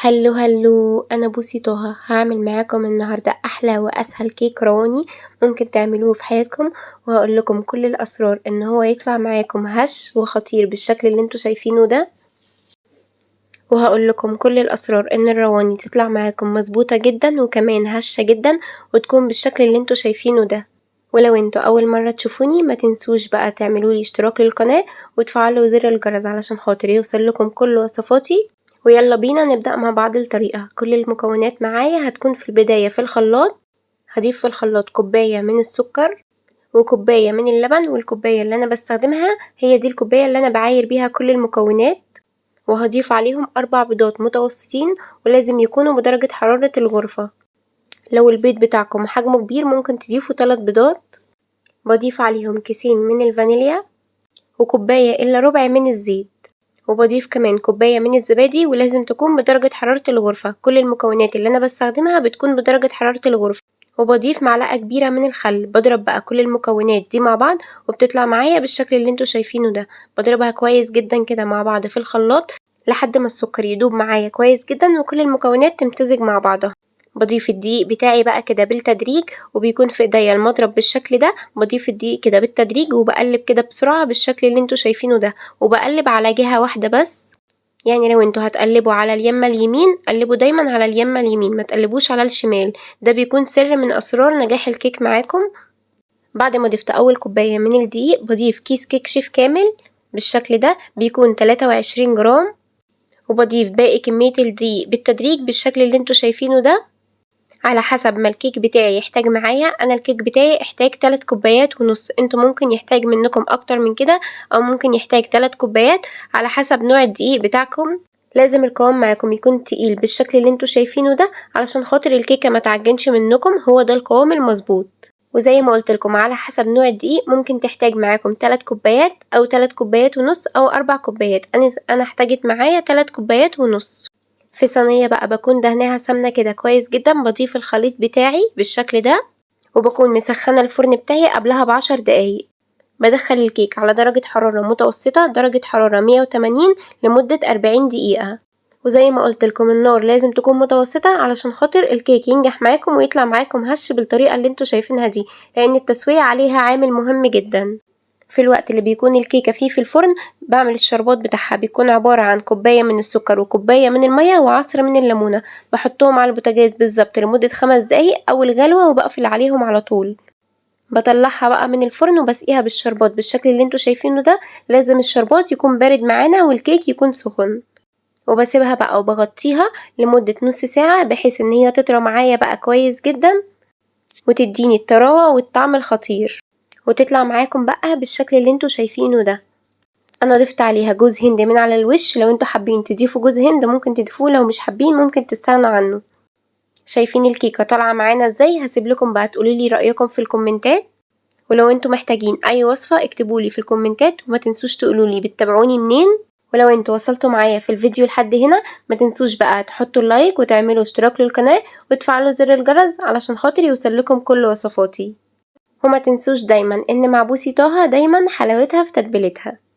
هلو انا بوسي طه هعمل معاكم النهارده احلى واسهل كيك رواني ممكن تعملوه في حياتكم، وهقول لكم كل الاسرار ان هو يطلع معاكم هش وخطير بالشكل اللي انتوا شايفينه ده. وهقول لكم كل الاسرار ان الرواني تطلع معاكم مظبوطه جدا وكمان هشه جدا وتكون بالشكل اللي انتوا شايفينه ده. ولو انتوا اول مره تشوفوني ما تنسوش بقى تعملوا لي اشتراك للقناه وتفعلوا زر الجرس علشان خاطر يوصل لكم كل وصفاتي. ويلا بينا نبدأ مع بعض الطريقة. كل المكونات معايا هتكون في البداية في الخلاط. هضيف في الخلاط كوباية من السكر وكوباية من اللبن، والكوباية اللي أنا بستخدمها هي دي الكوباية اللي أنا بعاير بيها كل المكونات. وهضيف عليهم 4 بيضات متوسطين ولازم يكونوا بدرجة حرارة الغرفة. لو البيض بتاعكم حجمه كبير ممكن تضيفوا 3 بيضات. بضيف عليهم كيسين من الفانيليا وكوباية إلا ربع من الزيت، وبضيف كمان كوباية من الزبادي ولازم تكون بدرجة حرارة الغرفة. كل المكونات اللي أنا بستخدمها بتكون بدرجة حرارة الغرفة. وبضيف معلقة كبيرة من الخل. بضرب بقى كل المكونات دي مع بعض وبتطلع معايا بالشكل اللي انتوا شايفينه ده. بضربها كويس جدا كده مع بعض في الخلاط لحد ما السكر يدوب معايا كويس جدا وكل المكونات تمتزج مع بعضها. بضيف الدقيق بتاعي بقى كده بالتدريج، وبيكون في ايديا المضرب بالشكل ده. بضيف الدقيق كده بالتدريج وبقلب كده بسرعة بالشكل اللي انتوا شايفينه ده، وبقلب على جهة واحدة بس. يعني لو انتوا هتقلبوا على اليمة اليمين قلبوا دايما على اليمة اليمين، ما تقلبوش على الشمال. ده بيكون سر من اسرار نجاح الكيك معاكم. بعد ما ضفت اول كوباية من الدقيق بضيف كيس كيك شيف كامل بالشكل ده بيكون 23 جرام، وبضيف باقي كمية الدقيق بالتدريج بالشكل اللي انتوا شايفينه ده على حسب ما الكيك بتاعي يحتاج معايا. انا الكيك بتاعي احتاج 3 كوبايات ونص، انتوا ممكن يحتاج منكم اكتر من كده او ممكن يحتاج 3 كوبايات على حسب نوع الدقيق بتاعكم. لازم القوام معاكم يكون تقيل بالشكل اللي انتوا شايفينه ده علشان خاطر الكيكه ما تعجنش منكم، هو ده القوام المظبوط. وزي ما قلت لكم على حسب نوع الدقيق ممكن تحتاج معاكم 3 كوبايات او 3 كوبايات ونص او 4 كوبايات. انا احتاجت معايا 3 كوبايات ونص. في صينية بقى بكون دهناها سمنة كده كويس جدا. بضيف الخليط بتاعي بالشكل ده وبكون مسخنة الفرن بتاعي قبلها ب10 دقايق. بدخل الكيك على درجة حرارة متوسطة، درجة حرارة 180 لمدة 40 دقيقة. وزي ما قلت لكم النار لازم تكون متوسطة علشان خاطر الكيك ينجح معاكم ويطلع معاكم هش بالطريقة اللي انتوا شايفينها دي، لان التسوية عليها عامل مهم جدا. في الوقت اللي بيكون الكيكة فيه في الفرن بعمل الشربات بتاعها، بيكون عبارة عن كوباية من السكر وكوباية من المية وعصرة من الليمونة. بحطهم على البوتاجاز بالظبط لمدة 5 دقايق أول غلوة وبقفل عليهم على طول. بطلعها بقى من الفرن وبسقيها بالشربات بالشكل اللي انتوا شايفينه ده. لازم الشربات يكون بارد معانا والكيك يكون سخن. وبسيبها بقى وبغطيها لمدة نص ساعة بحيث ان هي تطرى معايا بقى كويس جدا وتديني الطراوة والطعم الخطير، وتطلع معاكم بقى بالشكل اللي انتوا شايفينه ده. انا ضفت عليها جوز هند من على الوش، لو انتوا حابين تضيفوا جوز هند ممكن تضيفوه، لو مش حابين ممكن تستغنوا عنه. شايفين الكيكة طالعة معانا ازاي؟ هسيب لكم بقى تقولولي رأيكم في الكومنتات. ولو انتوا محتاجين اي وصفة اكتبولي في الكومنتات وما تنسوش تقولولي بتتابعوني منين. ولو انتوا وصلتوا معايا في الفيديو لحد هنا ما تنسوش بقى تحطوا اللايك وتعملوا اشتراك للقناة وتفعلوا زر الجرس علشان خاطر يوصلكم كل وصفاتي. وما تنسوش دايما ان مع بوسي طه دايما حلاوتها في تتبيلتها.